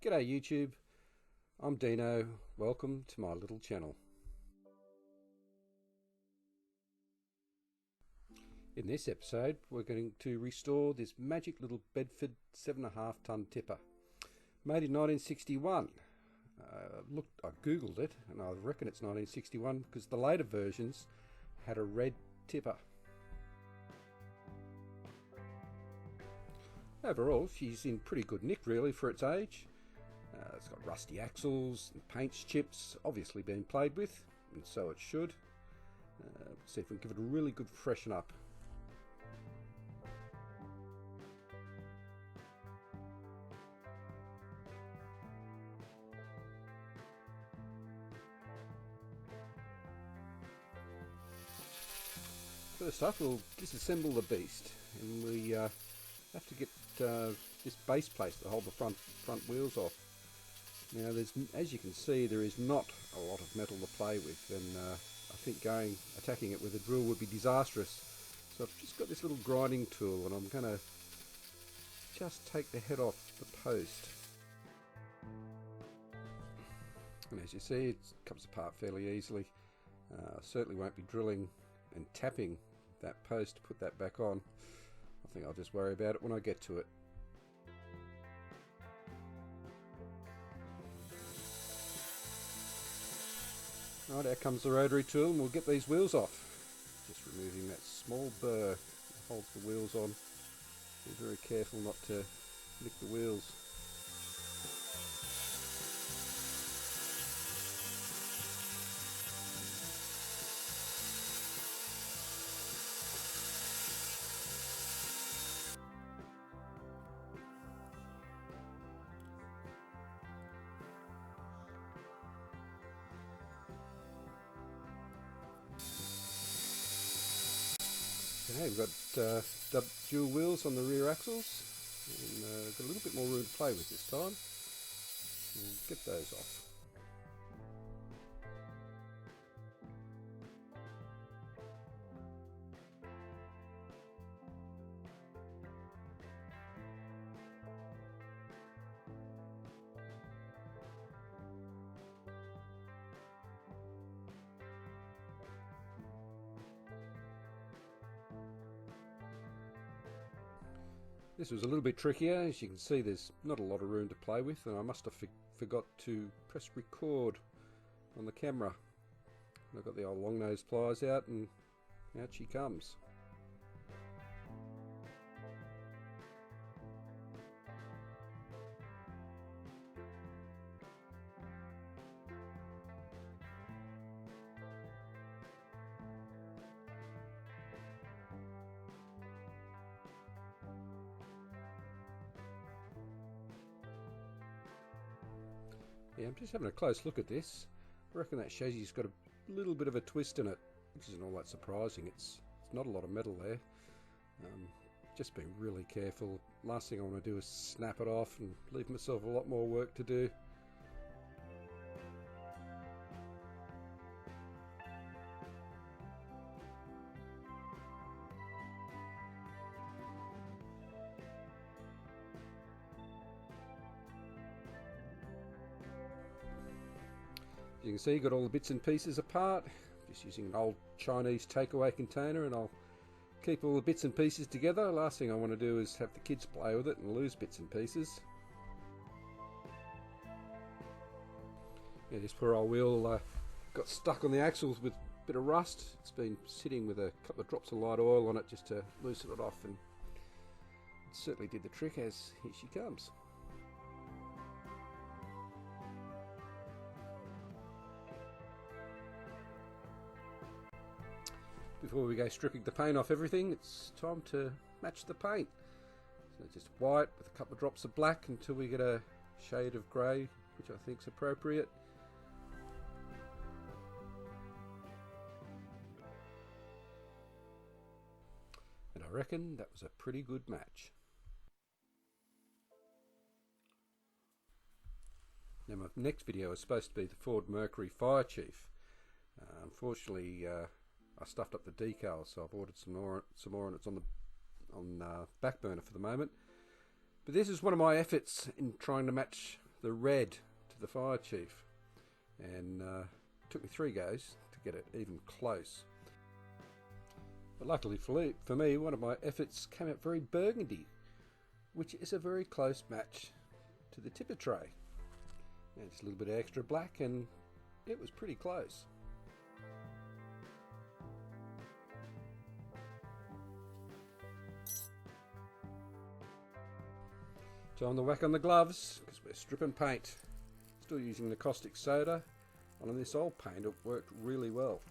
G'day YouTube, I'm Dino, welcome to my little channel. In this episode we're going to restore this magic little Bedford 7.5 ton tipper. Made in 1961. I googled it and I reckon it's 1961 because the later versions had a red tipper. Overall she's in pretty good nick really for its age. It's got rusty axles and paint chips, obviously being played with, and so it should. See if we can give it a really good freshen up. First up, we'll disassemble the beast, and we have to get this base plate to hold the front wheels off. Now, as you can see, there is not a lot of metal to play with, and I think attacking it with a drill would be disastrous. So I've just got this little grinding tool, and I'm going to just take the head off the post. And as you see, it comes apart fairly easily. Certainly won't be drilling and tapping that post to put that back on. I think I'll just worry about it when I get to it. Right, out comes the rotary tool and we'll get these wheels off. Just removing that small burr that holds the wheels on. Be very careful not to nick the wheels. Okay, we've got dual wheels on the rear axles, and got a little bit more room to play with this time. We'll get those off. This was a little bit trickier. As you can see, there's not a lot of room to play with, and I must have forgot to press record on the camera. And I've got the old long nose pliers out, and out she comes. Yeah, I'm just having a close look at this. I reckon that chassis's got a little bit of a twist in it, which isn't all that surprising. It's not a lot of metal there. Just being really careful. Last thing I want to do is snap it off and leave myself a lot more work to do. You can see, got all the bits and pieces apart. Just using an old Chinese takeaway container, and I'll keep all the bits and pieces together. Last thing I want to do is have the kids play with it and lose bits and pieces. Yeah, this poor old wheel got stuck on the axles with a bit of rust. It's been sitting with a couple of drops of light oil on it just to loosen it off, and it certainly did the trick, as here she comes. Before we go stripping the paint off everything, it's time to match the paint. So just white with a couple of drops of black until we get a shade of grey, which I think is appropriate. And I reckon that was a pretty good match. Now my next video is supposed to be the Ford Mercury Fire Chief. Unfortunately, I stuffed up the decals, so I've ordered some more, and it's on back burner for the moment. But this is one of my efforts in trying to match the red to the fire chief, and it took me 3 goes to get it even close. But luckily for me, one of my efforts came out very burgundy, which is a very close match to the tipper tray. And just a little bit of extra black, and it was pretty close. Time to whack on the gloves, because we're stripping paint. Still using the caustic soda. On this old paint, it worked really well.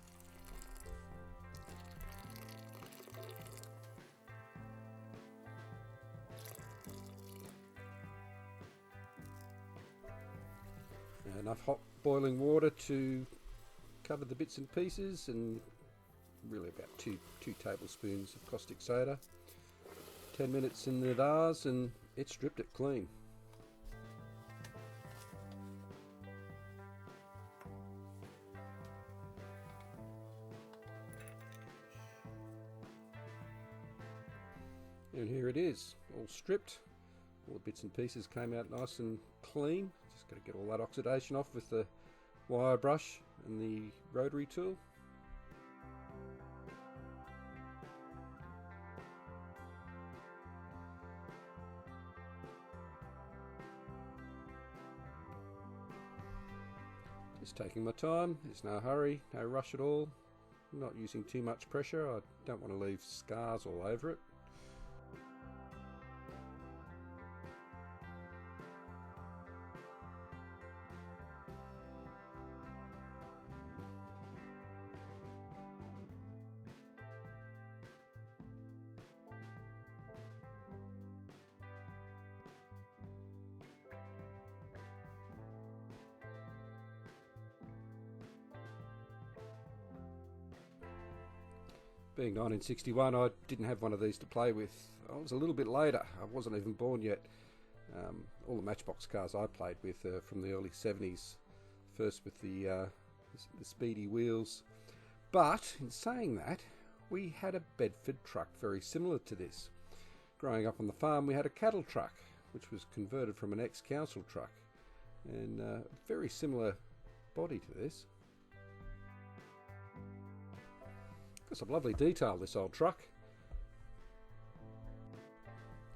Enough hot boiling water to cover the bits and pieces, and really about two tablespoons of caustic soda. 10 minutes in the vase and it stripped it clean. And here it is, all stripped. All the bits and pieces came out nice and clean. Just got to get all that oxidation off with the wire brush and the rotary tool. Just taking my time, there's no hurry, no rush at all. I'm not using too much pressure, I don't want to leave scars all over it. Being 1961, I didn't have one of these to play with. I was a little bit later. I wasn't even born yet. All the Matchbox cars I played with are from the early 70s. First with the speedy wheels. But in saying that, we had a Bedford truck very similar to this. Growing up on the farm, we had a cattle truck, which was converted from an ex-council truck. And very similar body to this. Got some lovely detail, this old truck.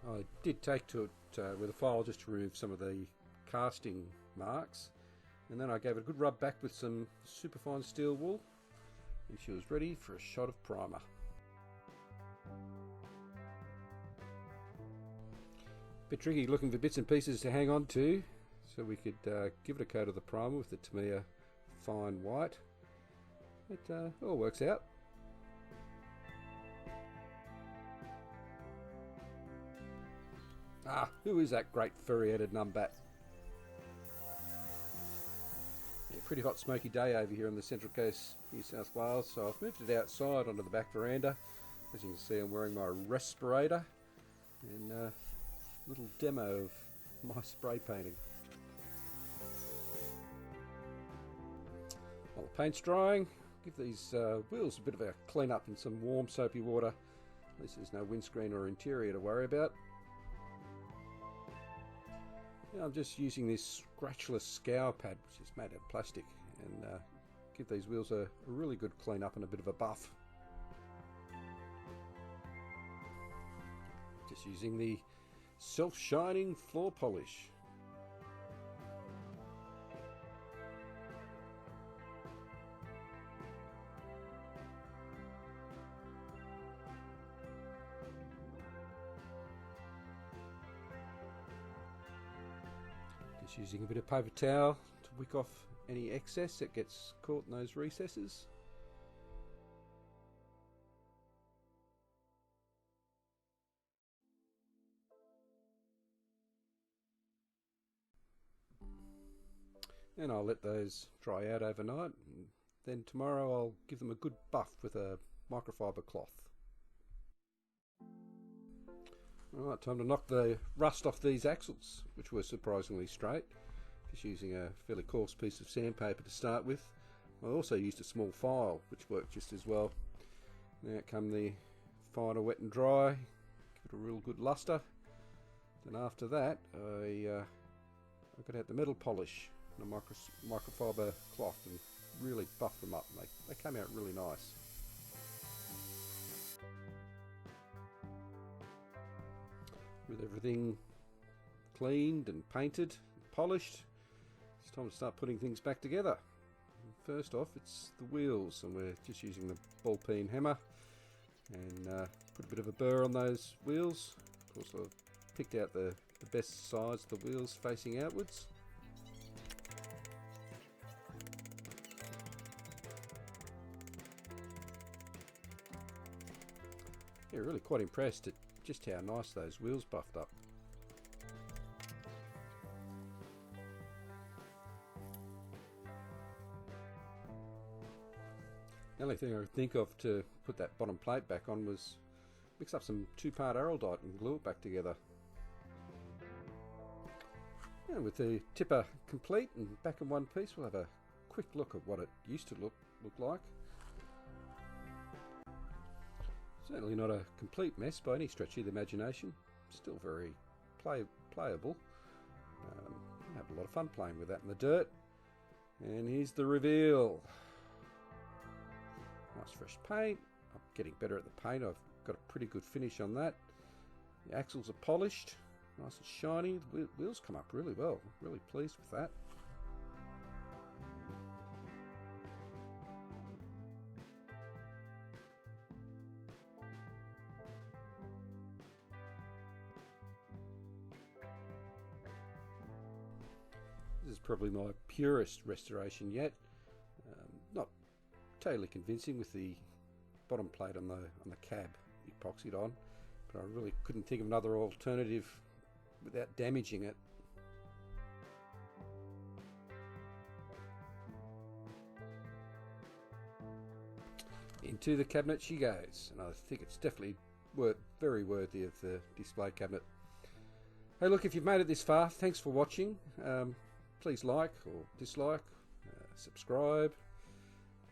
I did take to it with a file just to remove some of the casting marks, and then I gave it a good rub back with some superfine steel wool, and she was ready for a shot of primer. Bit tricky looking for bits and pieces to hang on to, so we could give it a coat of the primer with the Tamiya fine white. It all works out. Ah, who is that great furry-headed numbat? Yeah, pretty hot smoky day over here on the Central Coast, New South Wales, so I've moved it outside onto the back veranda. As you can see, I'm wearing my respirator and a little demo of my spray painting. While the paint's drying, give these wheels a bit of a clean up in some warm soapy water. At least there's no windscreen or interior to worry about. I'm just using this scratchless scour pad, which is made out of plastic, and give these wheels a really good clean up and a bit of a buff. Just using the self-shining floor polish. Just using a bit of paper towel to wick off any excess that gets caught in those recesses. And I'll let those dry out overnight, and then tomorrow I'll give them a good buff with a microfiber cloth. Alright, time to knock the rust off these axles, which were surprisingly straight. Just using a fairly coarse piece of sandpaper to start with. I also used a small file, which worked just as well. Now come the finer wet and dry, give it a real good luster. Then after that, I I've got to have the metal polish and a microfiber cloth and really buff them up. They came out really nice. With everything cleaned and painted, and polished, it's time to start putting things back together. First off, it's the wheels, and we're just using the ball peen hammer and put a bit of a burr on those wheels. Of course, I've picked out the best sides, the wheels facing outwards. Yeah, really quite impressed at just how nice those wheels buffed up. The only thing I could think of to put that bottom plate back on was mix up some 2-part araldite and glue it back together. And with the tipper complete and back in one piece, we'll have a quick look at what it used to look like. Certainly not a complete mess by any stretch of the imagination. Still very playable. I have a lot of fun playing with that in the dirt. And here's the reveal. Nice fresh paint. I'm getting better at the paint. I've got a pretty good finish on that. The axles are polished, nice and shiny. The wheels come up really well. Really pleased with that. This is probably my purest restoration yet. Not totally convincing with the bottom plate on the cab epoxied on, but I really couldn't think of another alternative without damaging it. Into the cabinet she goes, and I think it's definitely very worthy of the display cabinet. Hey, look, if you've made it this far, thanks for watching. Please like or dislike, subscribe,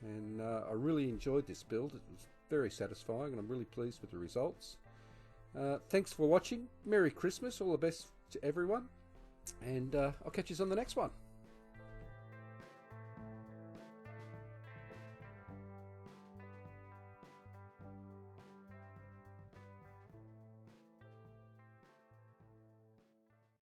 and I really enjoyed this build. It was very satisfying and I'm really pleased with the results. Thanks for watching. Merry Christmas, all the best to everyone, and I'll catch you on the next one.